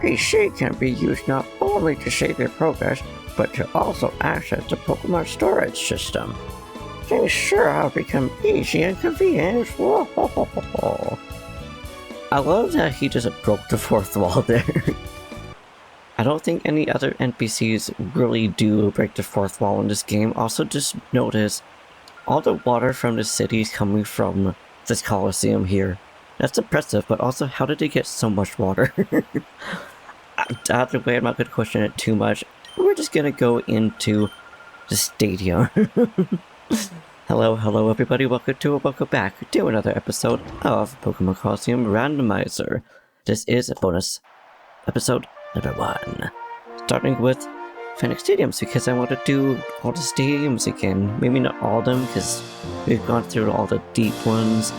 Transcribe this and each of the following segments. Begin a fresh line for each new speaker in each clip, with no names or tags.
PC can be used not only to save your progress, but to also access the Pokemon storage system. Things sure have become easy and convenient. Whoa. I love that he just broke the fourth wall there. I don't think any other NPCs really do break the fourth wall in this game. Also, just notice all the water from the city is coming from this Colosseum here. That's impressive, but also how did they get so much water? Either way, I'm not going to question it too much. We're just going to go into the stadium. Hello everybody, welcome back to another episode of Pokémon Colosseum Randomizer. This is a bonus episode number 1. Starting with Phenac Stadiums, because I want to do all the stadiums again. Maybe not all of them, because we've gone through all the deep ones.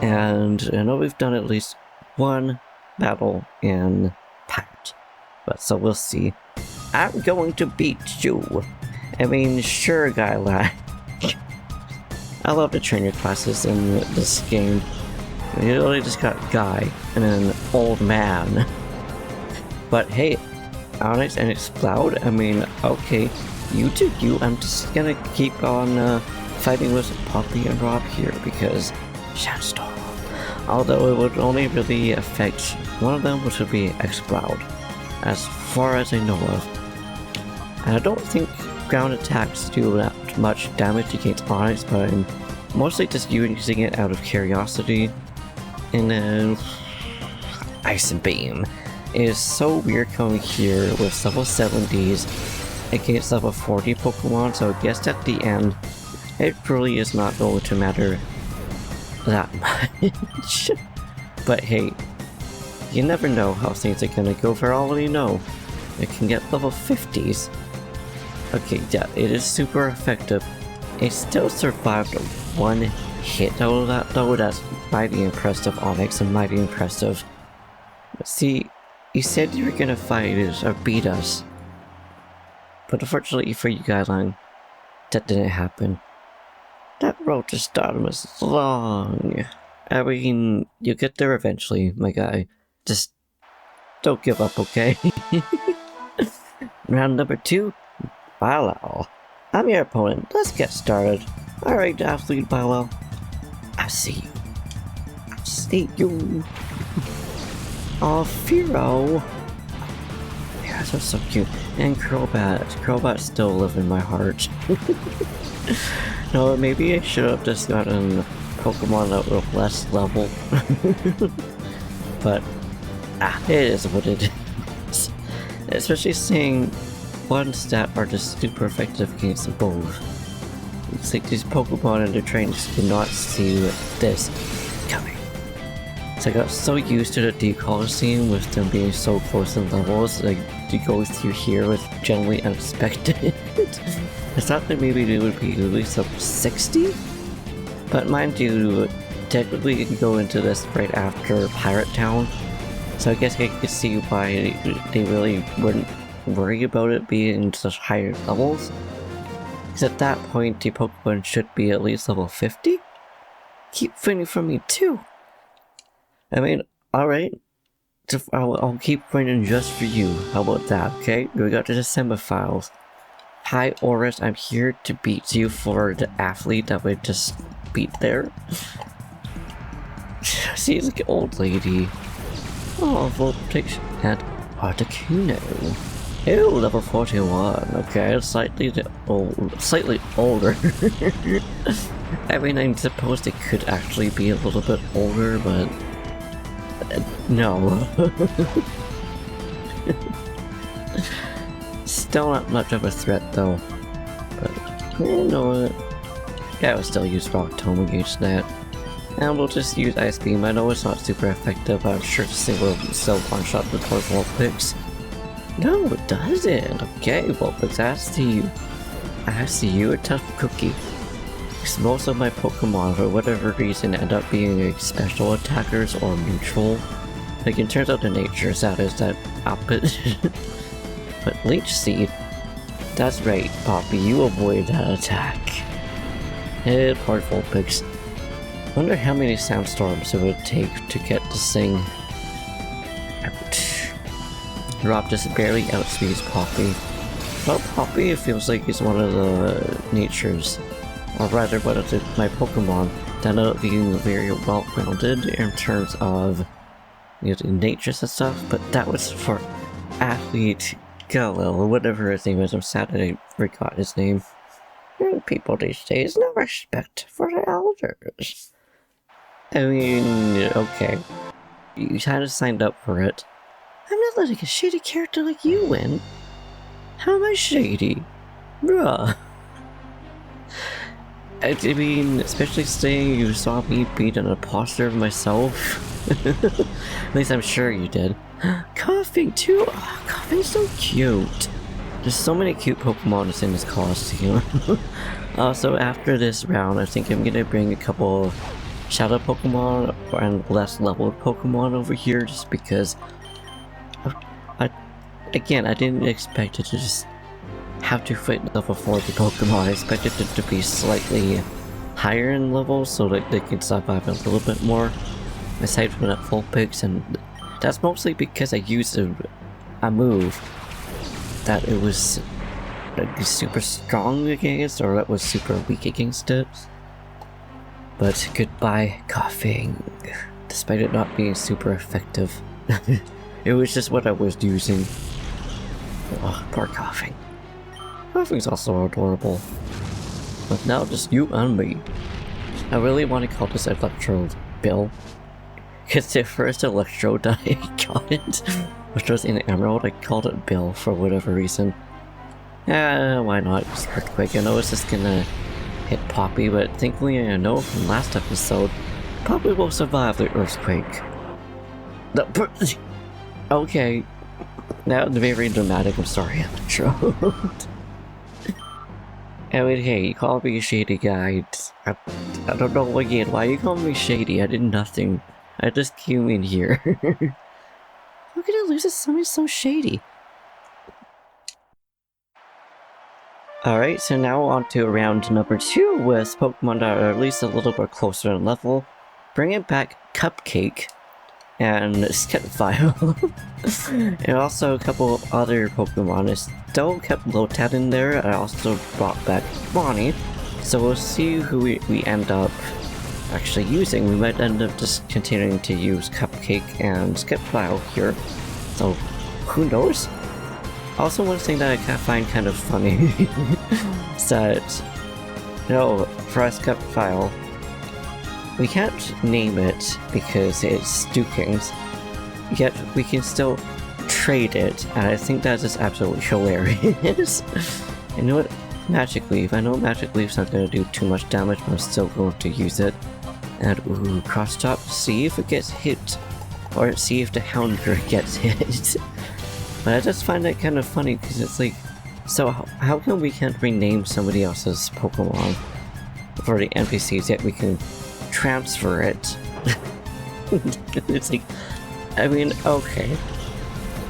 And I know we've done at least one battle in Pirate. But so we'll see. I'm going to beat you. I mean, sure, guy lad. I love the trainer classes in this game. You literally just got Guy and an old man. But hey, Onyx and Exploud, I mean, okay, you do you. I'm just gonna keep on fighting with Poppy and Rob here because Sandstorm. Although it would only really affect one of them, which would be Exploud, as far as I know of. And I don't think ground attacks do that much damage against Onyx, but I'm mostly just using it out of curiosity. And then Ice and Beam. It is so weird coming here with level 70s against level 40 Pokemon, so I guess at the end it really is not going to matter that much. But hey, you never know how things are gonna go. For all we know, it can get level 50s. Okay, yeah, it is super effective. It still survived one hit out of that though. That's mighty impressive, Onyx, and mighty impressive. But see, you said you were gonna fight us or beat us. But unfortunately for you, Guideline, that didn't happen. That road to stardom is long. I mean, you'll get there eventually, my guy. Just don't give up, okay? Round number 2. Bilau. I'm your opponent. Let's get started. Alright, athlete Bilau. I see you. I see you. Oh, Firo. You guys are so cute. And Crobat. Crobat still live in my heart. No, maybe I should have just gotten Pokemon that were less level. But, it is what it is. Especially seeing ones that are just super effective against both. It's like these Pokemon and their trainers did not see this coming. So I got so used to the deep Colosseum with them being so close in levels, like to go through here was generally unexpected. I thought that maybe it would be at least up 60? But mind you, technically you can go into this right after Pirate Town. So I guess I could see why they really wouldn't worry about it being such higher levels. Because at that point, the Pokemon should be at least level 50? Keep fighting for me too! I mean, alright. I'll keep fighting just for you. How about that, okay? We got the December files. Hi Oris, I'm here to beat you for the athlete that we just beat there. She's like an old lady. Oh, Voltage and Articuno. Ew, level 41. Okay, slightly older. I mean, I'm supposed it could actually be a little bit older, but no. Still not much of a threat though. But you know what? Yeah, I would still use Rock Tomb against that. And we'll just use Ice Beam. I know it's not super effective, but I'm sure this thing will still one-shot the Vulpix. No, it doesn't. Okay, Vulpix, I see you. A tough cookie. Because most of my Pokemon, for whatever reason, end up being like special attackers or neutral. Like in terms of the natures, that is that opposite. But Leech Seed, that's right, Poppy, you avoid that attack. Hit hard Vulpix. Wonder how many Sandstorms it would take to get this thing out. Rob just barely outspeeds Poppy. Well, Poppy, it feels like he's one of the natures, or rather one of my Pokemon that ended up being very well-rounded in terms of natures and stuff, but that was for Athlete Galil, or whatever his name is. I'm sad I forgot his name. Young people these days, no respect for the elders. I mean, okay. You kind of signed up for it. I'm not letting a shady character like you win. How am I shady? Bruh. I mean, especially saying you saw me beat an imposter myself. At least I'm sure you did. Coughing too? Oh, Coughing's so cute. There's so many cute Pokemon in this Colosseum. Also, after this round, I think I'm gonna bring a couple of Shadow Pokemon and less leveled Pokemon over here, just because I didn't expect it to just have to fight level 40 Pokemon. I expected it to be slightly higher in level so that they can survive a little bit more, aside from that full picks, and that's mostly because I used a move that it was super strong against, or that was super weak against it. But goodbye, Coughing. Despite it not being super effective. It was just what I was using. Oh, poor Coughing. Coughing's also adorable. But now just you and me. I really want to call this Electrode Bill. Because the first Electrode I got it, which was in Emerald, I called it Bill for whatever reason. Why not? Just Earthquake. I know it's just gonna hit Poppy, but thankfully I know from last episode, Poppy will survive the Earthquake. Okay. That was very dramatic, I'm sorry, Electrode. I mean, hey, you call me a shady guy. I don't know again, why you call me shady? I did nothing. I just came in here. How could I lose to someone so shady? Alright, so now on to round number 2 with Pokemon that are at least a little bit closer in level. Bringing back Cupcake and Sketfile. And also a couple of other Pokemon. I still kept Lotad in there. I also brought back Bonnie. So we'll see who we end up actually using. We might end up just continuing to use Cupcake and Sketfile here. So who knows? Also, one thing that I find kind of funny is that, for our Sketfile, we can't name it because it's Duking's, yet we can still trade it, and I think that is absolutely hilarious. You know what? Magic Leaf. I know Magic Leaf's not going to do too much damage, but I'm still going to use it. And ooh, Cross Chop, see if it gets hit, or see if the Houndour gets hit. But I just find that kind of funny, because it's like, so how come we can't rename somebody else's Pokemon for the NPCs, yet we can transfer it? It's like, I mean, okay.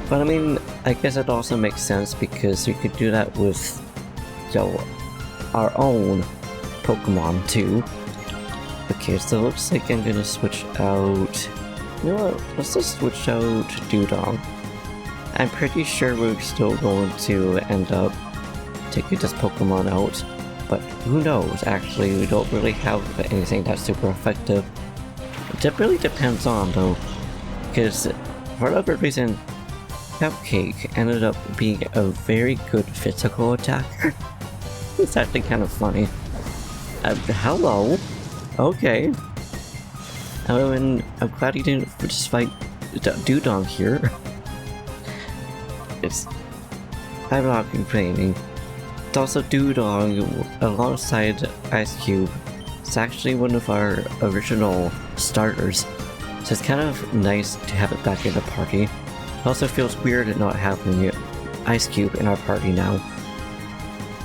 But I mean, I guess it also makes sense because you could do that with, our own Pokemon too. Okay, so it looks like I'm gonna switch out, you know what, let's just switch out Dewdong. I'm pretty sure we're still going to end up taking this Pokemon out, but who knows, actually, we don't really have anything that's super effective. It really depends on, though, because for whatever reason, Cupcake ended up being a very good physical attacker. It's actually kind of funny. Hello? Okay. I mean, I'm glad he didn't just fight Dewdong here. I'm not complaining. It's also Dewdong alongside Ice Cube. It's actually one of our original starters, so it's kind of nice to have it back in the party. It also feels weird at not having Ice Cube in our party now.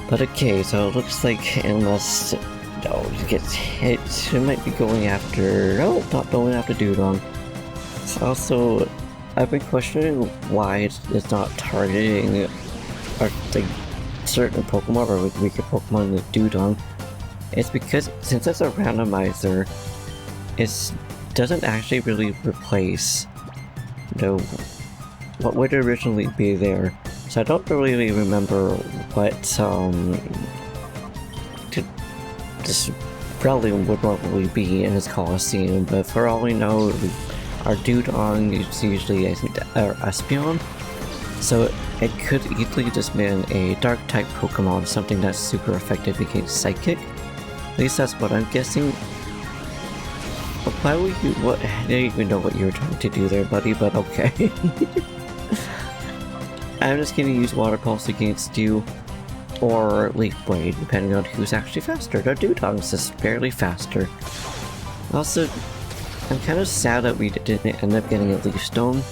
But okay, so it looks like unless it gets hit, it might be going after... No, not going after Dewdong. It's also... I've been questioning why it's not targeting certain Pokemon or weaker Pokemon with Dewdong. It's because since it's a randomizer, it doesn't actually really replace what would originally be there. So I don't really remember what this relic would probably be in his Colosseum, but for all we know, our Dewdong is usually, I think, Espeon. So it could easily just been a dark type Pokemon, something that's super effective against Psychic. At least that's what I'm guessing. But why would you, I don't even know what you were trying to do there, buddy, but okay. I'm just gonna use Water Pulse against you, or Leaf Blade, depending on who's actually faster. The Dewdong's is barely faster. Also, I'm kind of sad that we didn't end up getting a Leaf Stone,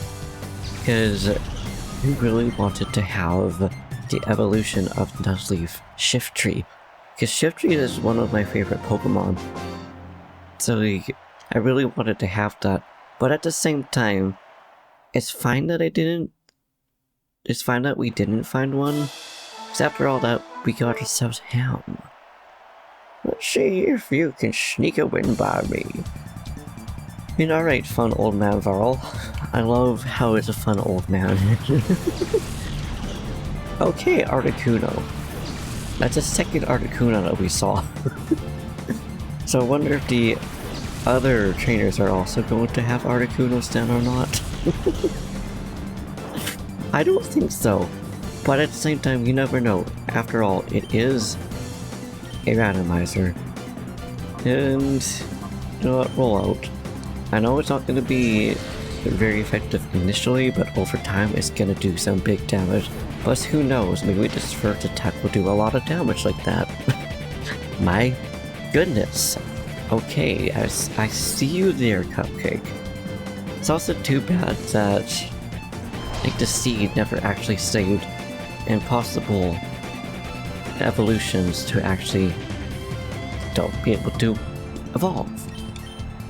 because we really wanted to have the evolution of Nuzleaf Shiftry, because Shiftry is one of my favorite Pokemon. So I really wanted to have that, but at the same time, it's fine that it's fine that we didn't find one, because after all that, we got ourselves Ham. Let's see if you can sneak a win by me. I mean, alright, fun old man Varl. I love how it's a fun old man. Okay, Articuno. That's the second Articuno that we saw. So I wonder if the other trainers are also going to have Articunos then or not. I don't think so, but at the same time, you never know. After all, it is a randomizer. And, you know what, roll out. I know it's not going to be very effective initially, but over time it's going to do some big damage. Plus, who knows, maybe this first attack will do a lot of damage like that. My goodness. Okay, I see you there, Cupcake. It's also too bad that the seed never actually saved impossible evolutions to actually don't be able to evolve.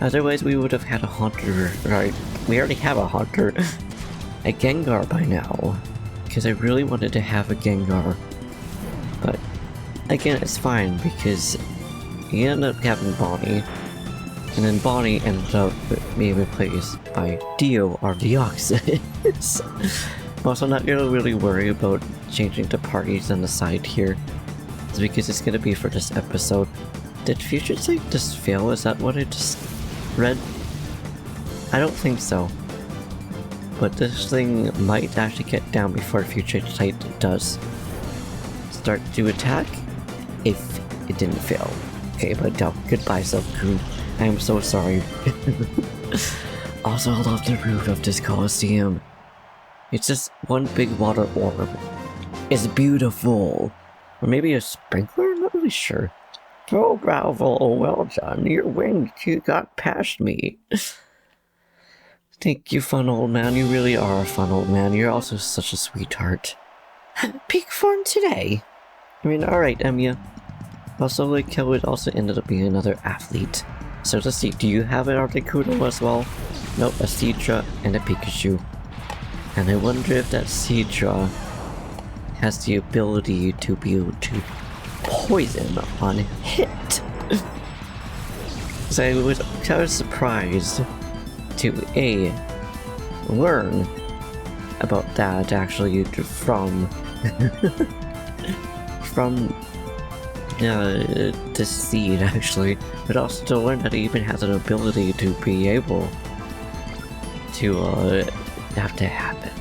Otherwise we would have had a Haunter, right? We already have a Haunter, a Gengar by now, because I really wanted to have a Gengar. But again, it's fine because he ended up having Bonnie, and then Bonnie ended up being replaced by Dio or Deoxys. I'm also not gonna really worry about changing the parties on the side here. It's because it's gonna be for this episode. Did Future Sight just fail? Is that what I just read? I don't think so. But this thing might actually get down before Future Sight does start to attack if it didn't fail. Okay, but goodbye, Self-Coon. I am so sorry. Also, I love the roof of this Colosseum. It's just one big water orb. It's beautiful. Or maybe a sprinkler? I'm not really sure. Oh, bravo, well done. Your wing, you got past me. Thank you, fun old man. You really are a fun old man. You're also such a sweetheart. Peak form today. I mean, alright, Emiya. Also, like how it also ended up being another athlete. So let's see, do you have an Articuno as well? Nope, a Seadra and a Pikachu. And I wonder if that Seadra has the ability to be able to poison on hit. So I was kind of surprised to learn about that actually from this seed actually, but also to learn that it even has an ability to be able to have to happen.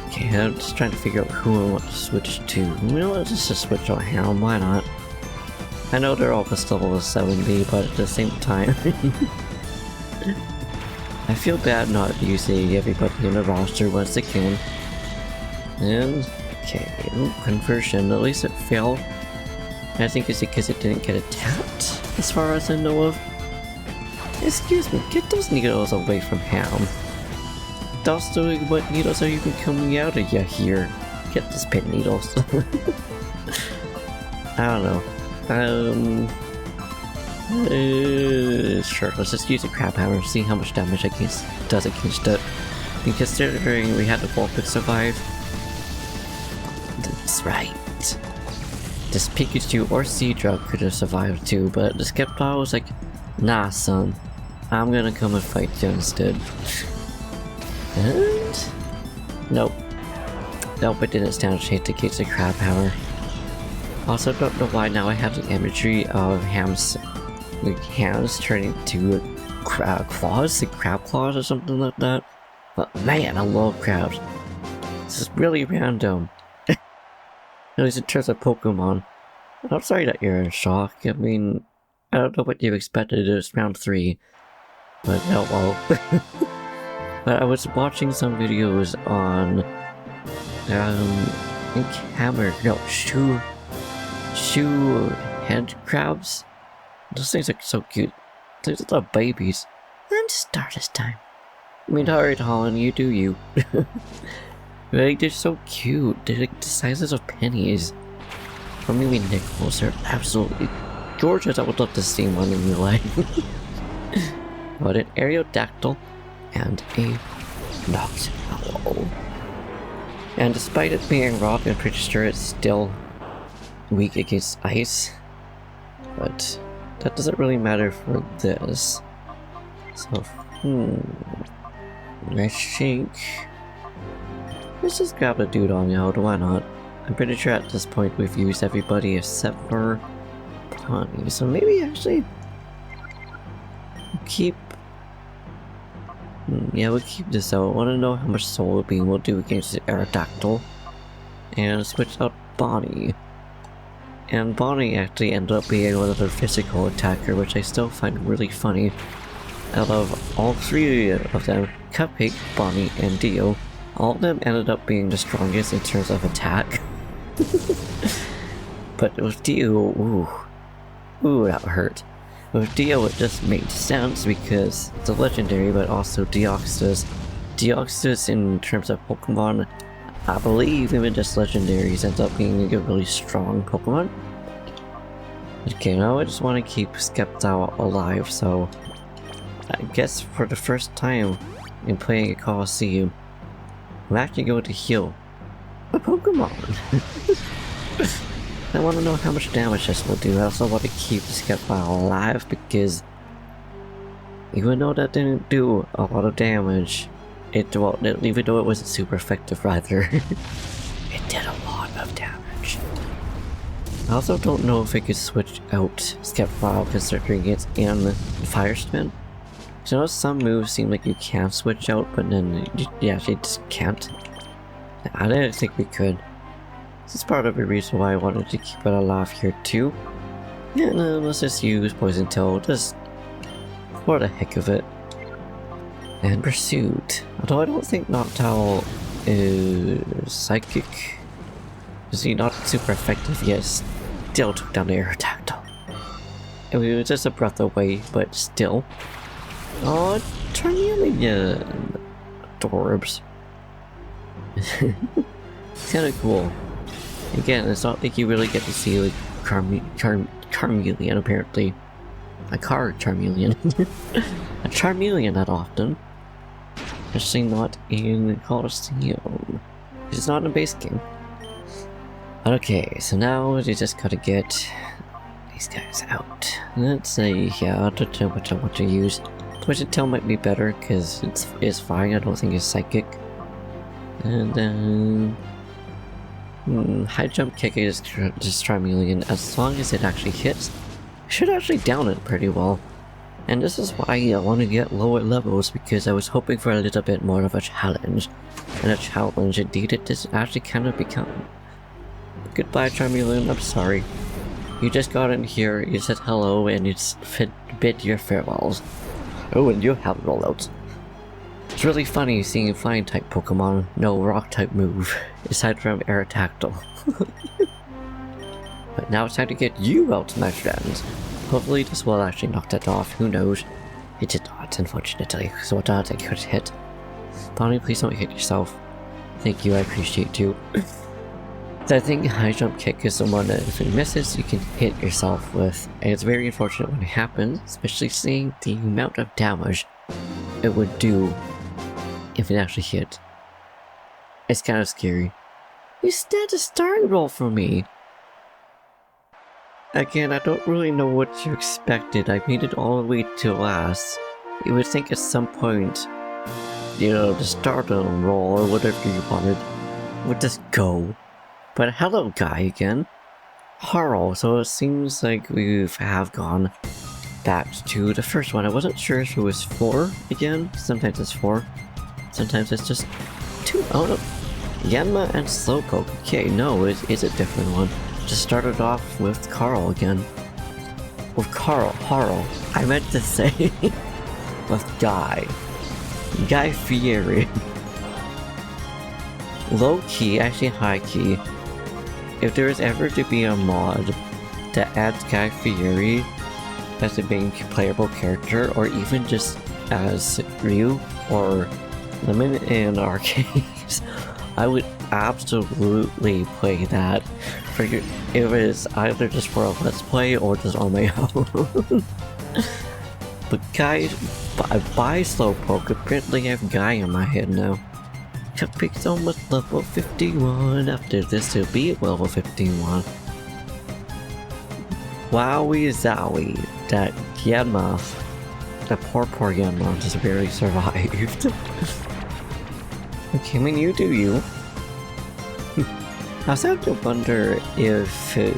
Okay, I'm just trying to figure out who I want to switch to. You know what, just to switch on Helm, why not? I know they're all just level 70, but at the same time I feel bad not using everybody in the roster once again. And okay, conversion, at least it failed. I think it's because it didn't get attacked, as far as I know of. Excuse me, get those needles away from Ham. Also, what needles are even coming out of you here? Get these pin needles. I don't know. Sure, let's just use a Crab Hammer and see how much damage it does against it. And considering we had the Vulpix survive, that's right. This Pikachu or Seadra could have survived too, but the Sceptile was like, nah son, I'm gonna come and fight you instead. And Nope. Nope, it didn't stand a chance against the crab hammer. Also, don't know why now I have the imagery of hands turning to claws, like crab claws or something like that. But man, I love crabs. This is really random. At least in terms of Pokemon. I'm sorry that you're in shock. I mean, I don't know what you expected. It was round 3. But oh well. But I was watching some videos on I think shoe head crabs. Those things are so cute. They're just little babies. I'm just start this time. I mean, alright, Holland, you do you. Like, they're so cute. They're like the sizes of pennies. Or maybe nickels. They're absolutely gorgeous. I would love to see one in real life. But an Aerodactyl and a Noctowl. And despite it being rock, I'm pretty sure it's still weak against ice. But that doesn't really matter for this. So, I think let's just grab a dude on Yod, why not? I'm pretty sure at this point we've used everybody except for Pawnee, so maybe actually keep. Yeah, we'll keep this out. I want to know how much Solar Beam will do against the Aerodactyl. And switch out Bonnie. And Bonnie actually ended up being another physical attacker, which I still find really funny. Out of all 3 of them, Cupcake, Bonnie, and Dio, all of them ended up being the strongest in terms of attack. But with Dio, ooh, that hurt. With Dio, it just made sense because it's a legendary, but also Deoxys. Deoxys, in terms of Pokemon, I believe even just legendaries ends up being a really strong Pokemon. Okay, now I just want to keep Skeptile alive, so I guess for the first time in playing a Colosseum, I'm actually going to heal a Pokemon. I want to know how much damage this will do. I also want to keep Skeptile alive because even though that didn't do a lot of damage, even though it wasn't super effective either, it did a lot of damage. I also don't know if I could switch out Skeptile considering it's in Fire Spin. So I know some moves seem like you can switch out, but then you actually just can't. I didn't think we could. This is part of the reason why I wanted to keep it alive here too. And let's just use Poison Tail just for the heck of it. And Pursuit. Although I don't think Noctowl is psychic. Is he not super effective? Yes, still took down the Aerodactyl. I mean, it was just a breath away, but still. Oh, Charmeleon! Adorbs. It's kinda cool. Again, it's not like you really get to see like Charmeleon apparently. A Charmeleon. A Charmeleon that often. Especially not in Colosseum. It's not in base game. Okay, so now we just gotta get these guys out. Let's see, yeah, I don't know what I want to use. Poison Tail might be better because it's fine. I don't think it's psychic. And then High Jump Kick is just Charmeleon. As long as it actually hits, I should actually down it pretty well. And this is why I want to get lower levels, because I was hoping for a little bit more of a challenge. And a challenge indeed it does actually kind of become. Goodbye Charmeleon, I'm sorry. You just got in here, you said hello, and it's bid your farewells. Oh, and you have rollouts. It's really funny seeing flying type Pokemon, no rock type move, aside from Aerodactyl. But now it's time to get you out, my friends. Hopefully this will actually knock that off, who knows. It did not, unfortunately, so what odds I could hit. Bonnie, please don't hit yourself. Thank you, I appreciate you. So I think High Jump Kick is the one that if it misses, you can hit yourself with. And it's very unfortunate when it happens, especially seeing the amount of damage it would do if it actually hit. It's kind of scary. You stand a starting roll for me! Again, I don't really know what you expected. I made it all the way to last. You would think at some point the stardom roll or whatever you wanted would just go. But hello, guy again. Harl, so it seems like we have gone back to the first one. I wasn't sure if it was 4 again. Sometimes it's 4. Sometimes it's just 2. Oh no. Yanma and Slowpoke. Okay, no, it is a different one. Just started off with Carl again. With Harl. I meant to say with Guy. Guy Fieri. Low key, actually high key. If there is ever to be a mod that adds Guy Fieri as a main playable character, or even just as Ryu or Lemon in arcades, I would absolutely play that. If it was either just for a let's play or just on my own. But guys, by Slowpoke, apparently I have Guy in my head now. Cupcake's almost level 51. After this, it'll be level 51. Wowie zowie. That Yanma, that poor Yanma just barely survived. Okay, I mean, you do you. I was starting to wonder if the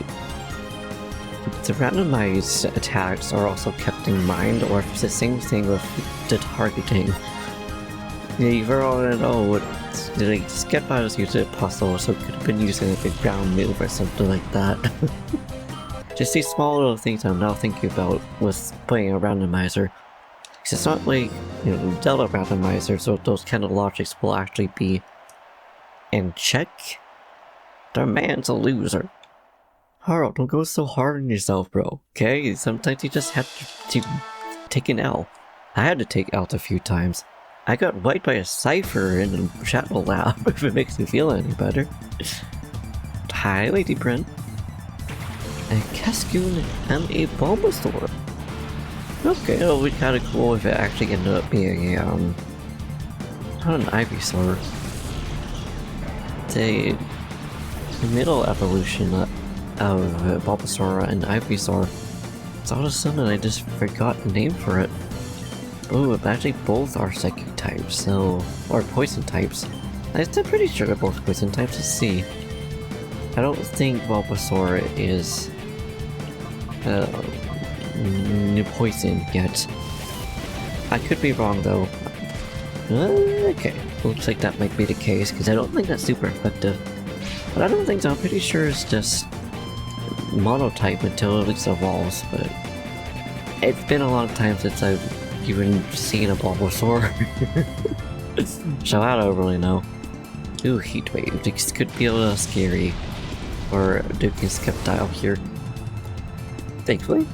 randomized attacks are also kept in mind, or if it's the same thing with the targeting. Yeah, you all know like Skip was using a puzzle, so it could have been using like a ground move or something like that. Just these small little things I'm now thinking about with playing a randomizer. Because it's not like, Delta randomizer, so those kind of logics will actually be in check. The man's a loser. Harl, don't go so hard on yourself, bro. Okay, sometimes you just have to take an L. I had to take L's a few times. I got wiped by a Cypher in the Shadow Lab, if it makes me feel any better. Hi, Lady Brent. A Cascoon and a Bulbasaur. Okay, it'll be kinda cool if it actually ended up being a, not an Ivysaur. It's a middle evolution of Bulbasaur and Ivysaur. So all of a sudden I just forgot the name for it. Oh, actually both are psychic types, so... or poison types. I'm still pretty sure they're both poison types. Let's see. I don't think Bulbasaur is... poison yet. I could be wrong though. Okay, looks like that might be the case, because I don't think that's super effective. But I don't think so. I'm pretty sure it's just monotype until it least evolves, but... it's been a long time since I've even seen a Bulbasaur. So I don't really know. Ooh, Heat Wave. This could be a little scary for Duke and Skeptile here. Thankfully,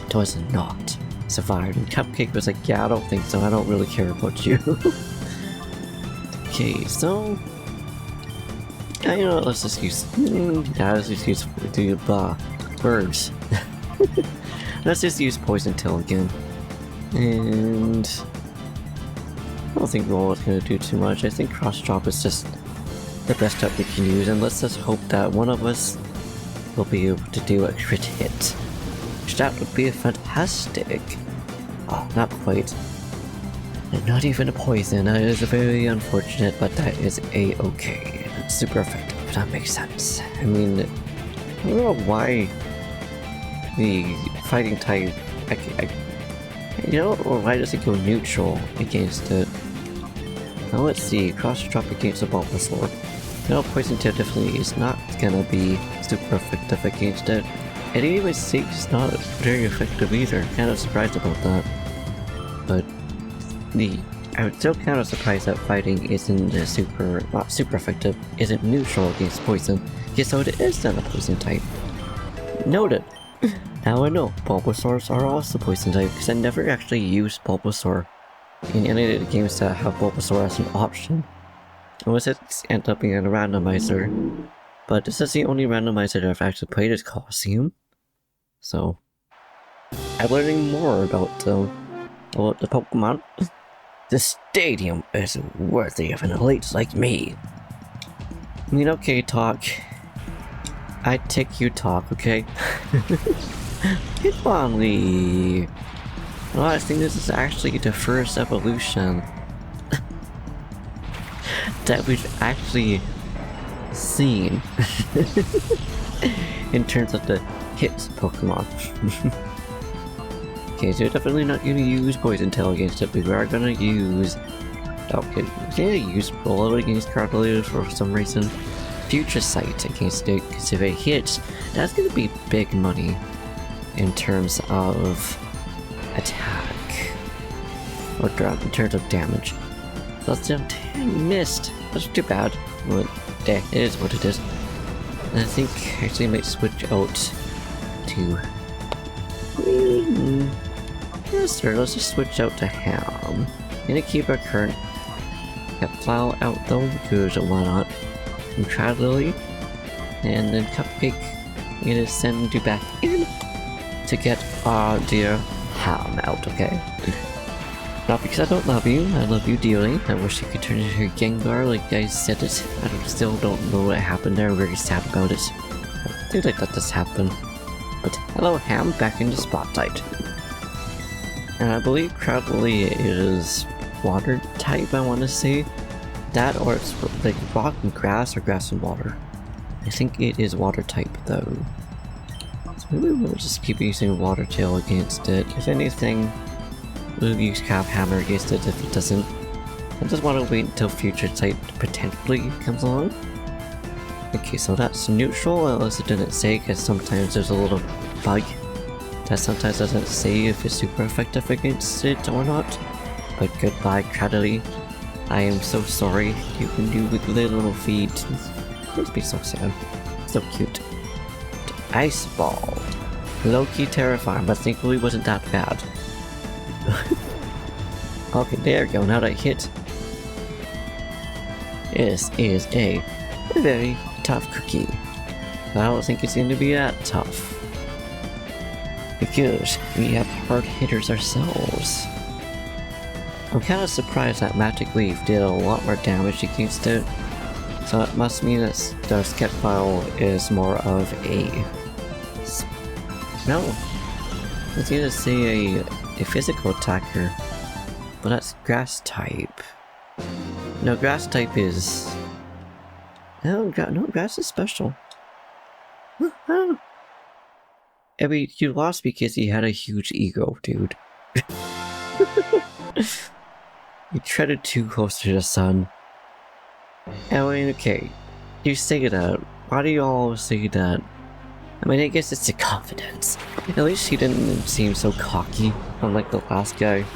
it was not survived. And Cupcake was like, yeah, I don't think so. I don't really care about you. Okay, so... let's just use... let's just use the birds. Let's just use Poison Tail again. And... I don't think Roll is going to do too much. I think Cross Drop is just the best type we can use, and let's just hope that one of us will be able to do a crit hit. Which that would be fantastic. Oh, not quite. And not even a poison. That is very unfortunate, but that is a-okay. That's super effective, if that makes sense. I mean, I don't know why the fighting type... or why does it go neutral against it? Now let's see, Cross Drop against a Bulbasaur. Poison Tail definitely is not gonna be super effective against it. And even Seek's not very effective either. Kind of surprised about that. But I'm still kind of surprised that fighting isn't not super effective, isn't neutral against poison. Yeah, so it is then a poison type. Noted. Now I know Bulbasaurs are also poison type, because I never actually used Bulbasaur in any of the games that have Bulbasaur as an option. Unless it ends up being a randomizer. But this is the only randomizer that I've actually played as Colosseum. So, I'm learning more about the Pokemon. The stadium is worthy of an elite like me. I mean, okay, Talk. I take you, Talk, okay? Hitmonlee! Well, I think this is actually the first evolution. that we've actually seen in terms of the hits Pokemon. Okay, so we're definitely not going to use Poison Tail against it, but we are going to use... Okay, we're going to use Rollout against Cardinal for some reason. Future Sight against it, because if it hits, that's going to be big money in terms of attack. Or in terms of damage. That's just missed. That's too bad. But it is what it is. And I think actually I might switch out to... Yes sir, let's just switch out to Ham. I'm gonna keep our current Plow out though, because why not? And try Lily. And then Cupcake, I'm gonna send you back in to get our dear Ham out, okay? Not because I don't love you, I love you dearly. I wish you could turn into a Gengar like I said it. I still don't know what happened there, I'm very sad about it. I think I let this happen. But hello Ham, back into Spotlight. And I believe Crowdly is water type, I want to say. That or it's like rock and grass or grass and water. I think it is water type though. So maybe we'll just keep using Water Tail against it. If anything, we'll use Calf Hammer against it if it doesn't. I just want to wait until Future Sight potentially comes along. Okay, so that's neutral, unless it didn't say, because sometimes there's a little bug that sometimes doesn't say if it's super effective against it or not. But goodbye, Cradley. I am so sorry. You can do with little feet. It makes me so sad. So cute. Ice Ball. Low-key terrifying, but thankfully wasn't that bad. Okay, there we go. Now that I hit. This is a very tough cookie. I don't think it's going to be that tough. Because we have hard hitters ourselves. I'm kind of surprised that Magic Leaf did a lot more damage against it. So it must mean that the Sketfile is more of a... No! I was going to say a physical attacker. But that's Grass type. No, Grass type is... No, Grass is special. I mean, you lost because he had a huge ego, dude. You treaded too close to the sun. I mean, okay, you say that. Why do you all say that? I mean, I guess it's the confidence. At least he didn't seem so cocky, unlike the last guy.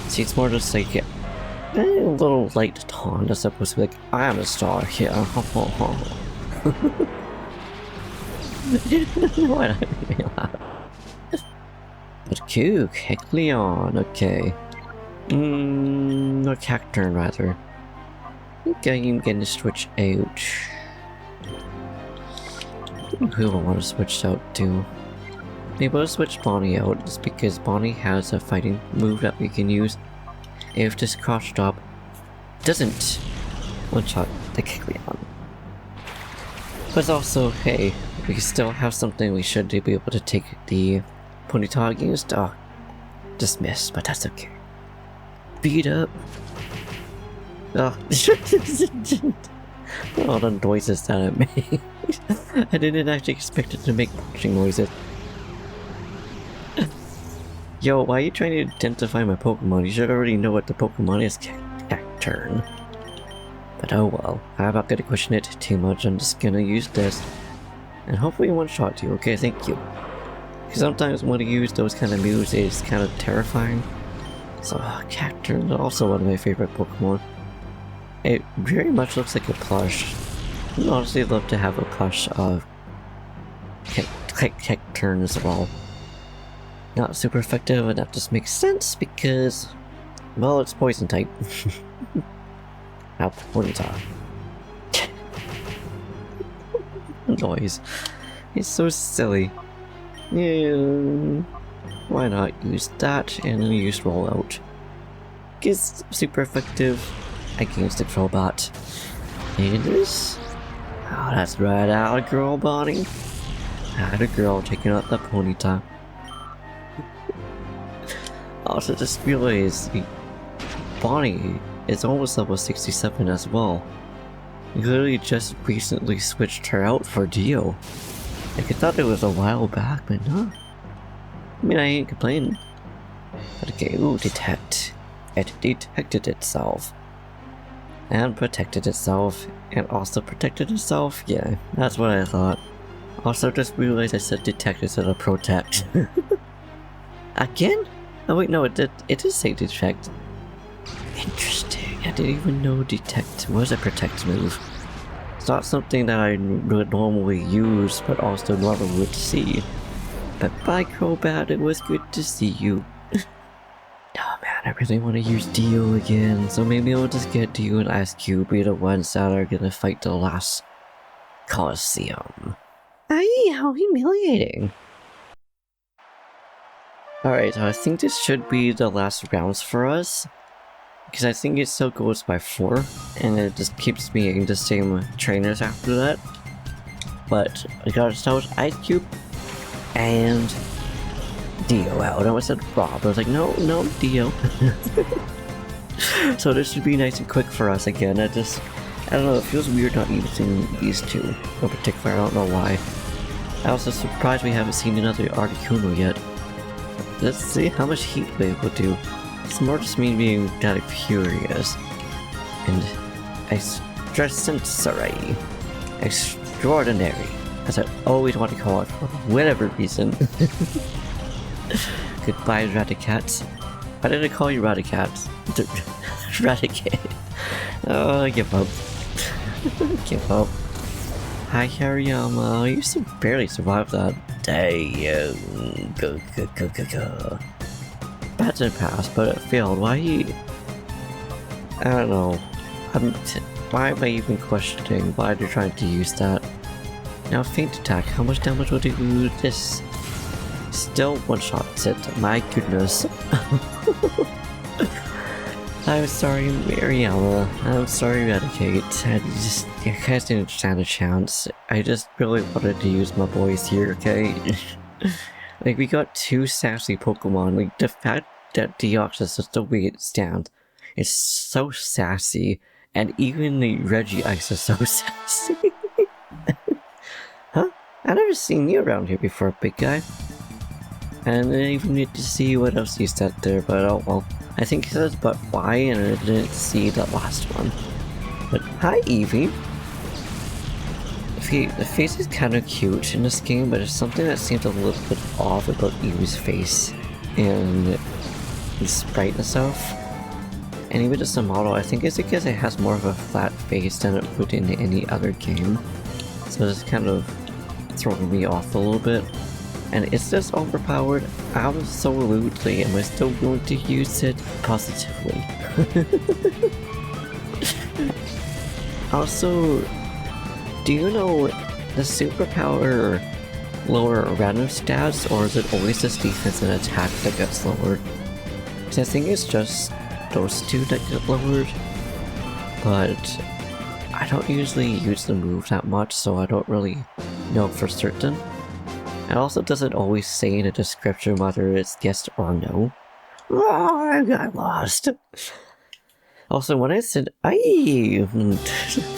Seems more just like a little light taunt as supposed to be like, I am a star here. Why not? But Cook, Hecleon, okay. Or Cacturn rather. I think I'm gonna switch out. Who I want to switch out to? Maybe I'll switch Bonnie out just because Bonnie has a fighting move that we can use if this Cross Drop doesn't one-shot the Kecleon. But also, hey, we still have something we should be able to take the Ponyta against. Oh, just missed, but that's okay. Beat up. Oh, all the noises that it made. I didn't actually expect it to make punching noises. Yo, why are you trying to identify my Pokemon? You should already know what the Pokemon is, Cacturn. But oh well, I'm not gonna question it too much, I'm just gonna use this. And hopefully one-shot you, okay, thank you. Because sometimes when I use those kind of moves, it's kind of terrifying. So, Cacturn is also one of my favorite Pokemon. It very much looks like a plush. I'd honestly love to have a plush of Cacturn as well. Not super effective, and that just makes sense because, well, it's poison type. Now, Ponyta. Noise. It's so silly. Yeah. Why not use that and then use Rollout? It's super effective against a Trollbot. And this? Oh, that's right out, girl, Bonnie. Had a girl taking out the Ponyta. Also, just realized Bonnie is almost level 67 as well. We literally just recently switched her out for Dio. Like, I thought it was a while back, but no. I mean, I ain't complaining. But okay, ooh, detect. It detected itself. And protected itself. And also protected itself? Yeah, that's what I thought. Also, just realized I said detect instead of protect. Again? Oh wait, no, it did say detect. Interesting. I didn't even know detect was a protect move. It's not something that I would normally use, but also normally would see. But bye, Crobat, it was good to see you. Oh man, I really want to use Dio again, so maybe I'll just get Dio and Ice Cube be the ones that are gonna fight the last Colosseum. Aye, how humiliating. Alright, so I think this should be the last rounds for us. Because I think it still goes by 4, and it just keeps being the same trainers after that. But I gotta start with Ice Cube and Dio out. I almost said Rob, I was like, no, Dio. So this should be nice and quick for us again. I don't know, it feels weird not using these two in particular, I don't know why. I'm also surprised we haven't seen another Articuno yet. Let's see how much Heat Wave will do. It's more just me being kind of curious. And extraordinary, as I always want to call it for whatever reason. Goodbye, Raticat. Why did I call you Raticat? Raticate. Oh, I give up. Give up. Hi, Hariyama. You barely survived that. Damn. Go. That didn't pass, but it failed. Why? I don't know. Why am I even questioning why they're trying to use that? Now, Faint Attack. How much damage will do this? Still one-shots it. My goodness. I'm sorry, Mariama. I'm sorry, Raticate. I guys didn't stand a chance. I just really wanted to use my boys here, okay? Like, we got 2 sassy Pokemon. Like, the fact that Deoxys is just the way it stands. It's so sassy. And even the Regice is so sassy. Huh? I've never seen you around here before, big guy. And I didn't even need to see what else you said there, but oh well. I think it says but why, and I didn't see the last one. But hi, Eevee. The face is kind of cute in this game, but there's something that seems a little bit off about Eevee's face and the sprite and stuff. And even just the model, I think it's because it has more of a flat face than it would in any other game. So it's kind of throwing me off a little bit. And it's just overpowered absolutely. Am I still going to use it positively? Also, do you know the superpower lower random stats, or is it always just defense and attack that gets lowered? Because I think it's just those two that get lowered, but I don't usually use the move that much, so I don't really know for certain. It also doesn't always say in the description whether it's yes or no. Oh, I got lost. Also, when I said "aye"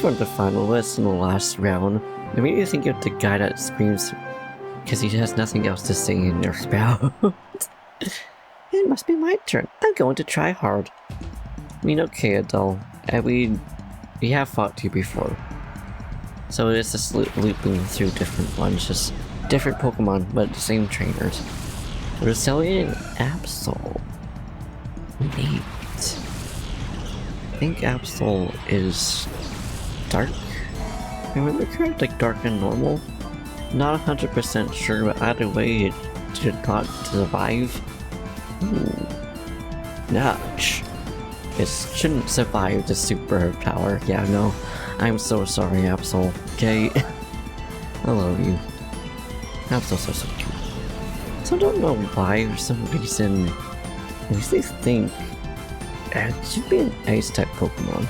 for the finalists in the last round, I made you think of the guy that screams because he has nothing else to say in their spout. It must be my turn. I'm going to try hard. I mean, okay, Adele. We have fought you before. So it's just looping through different ones, just different Pokemon, but the same trainers. We're selling an Absol. Neat. I think Absol is dark. I remember correct, like dark and normal. Not 100% sure, but either way, it did not survive. Ouch. It shouldn't survive the super power. Yeah, no. I'm so sorry, Absol. Okay? I love you. Absol's so cute. So I don't know why, for some reason, I usually think it should be an Ice-type Pokemon.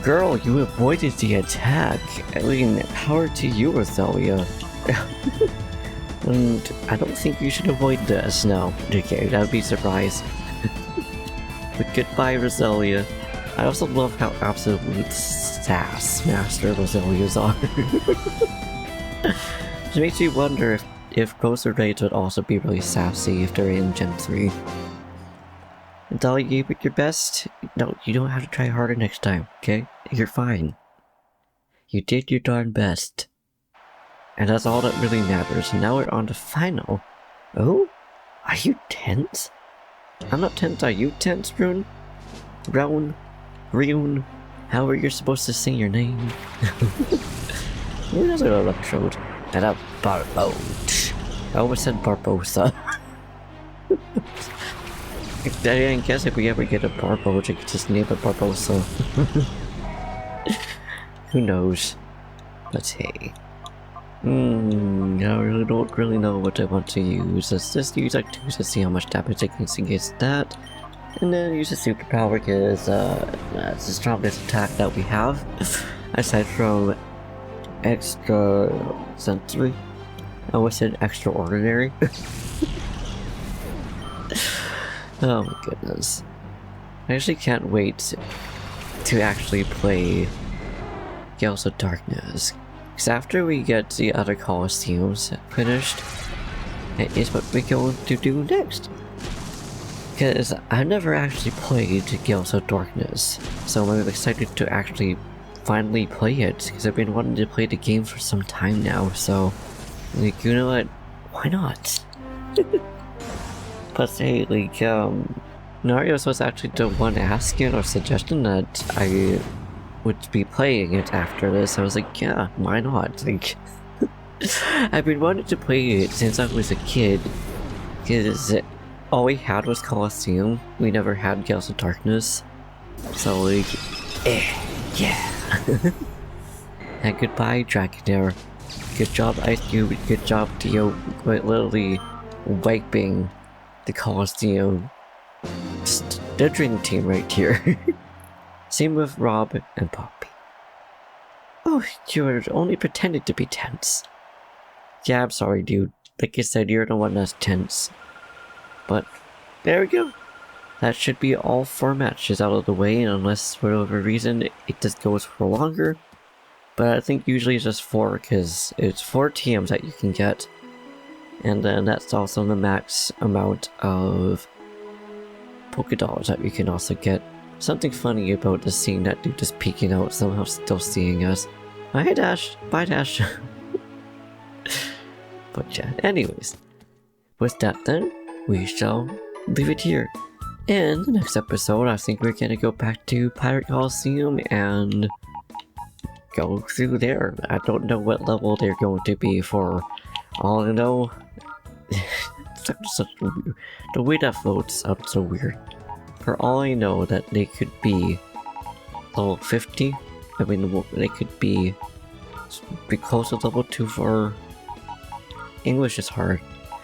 Girl, you avoided the attack. I mean, power to you, Roselia. And I don't think you should avoid this, no. Okay, that would be a surprise. But goodbye, Roselia. I also love how absolute sass Master Roselias are. It makes you wonder if Ghost Raids would also be really sassy if they're in Gen 3. And all you gave it your best? No, you don't have to try harder next time, okay? You're fine. You did your darn best. And that's all that really matters. Now we're on to final. Oh? Are you tense? I'm not tense, are you tense, Rune? Rune? However you're supposed to say your name. Who has an electrode? And a barboat. I almost said Barbosa. I guess if we ever get a barboat, I could just name it Barbosa. Who knows? But hey. I really don't really know what I want to use. Let's just use like 2 to see how much damage I can see against that. And then use a superpower because it's the strongest attack that we have. Aside from extra sensory. I always said extraordinary. Oh my goodness. I actually can't wait to actually play Gales of Darkness. Because after we get the other Colosseums finished, it is what we're going to do next. Because I've never actually played Gales of Darkness, so I'm excited to actually finally play it, because I've been wanting to play the game for some time now, so, like, you know what, why not? Plus, hey, like, Narios was actually the one asking or suggesting that I would be playing it after this. I was like, yeah, why not? Like, I've been wanting to play it since I was a kid, because all we had was Colosseum. We never had Gales of Darkness. So, like, yeah. And goodbye, Dragonair. Good job, Ice Cube. Good job, Dio. Quite literally wiping the Colosseum. Just the dream team right here. Same with Rob and Poppy. Oh, you're only pretending to be tense. Yeah, I'm sorry, dude. Like I said, you're the one that's tense. But there we go. That should be all 4 matches out of the way, unless for whatever reason it just goes for longer. But I think usually it's just 4, because it's 4 TMs that you can get. And then that's also the max amount of Pokédolls that you can also get. Something funny about the scene that dude just peeking out, somehow still seeing us. Hi Dash! Bye Dash! But yeah, anyways. With that then, we shall leave it here. In the next episode, I think we're gonna go back to Pirate Colosseum and go through there. I don't know what level they're going to be for all I know. The way that floats sounds so weird. For all I know that they could be level 50. I mean, they could be close to level 2 for English is hard.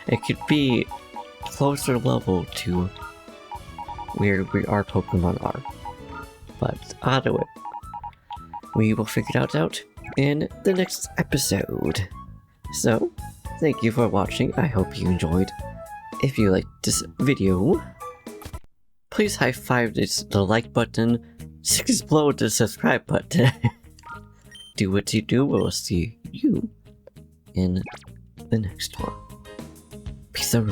It could be closer level to where our Pokemon are. But either way, we will figure that out in the next episode. So, thank you for watching. I hope you enjoyed. If you liked this video, please high-five the like button, explode the subscribe button. Do what you do. We'll see you in the next one. Peace out.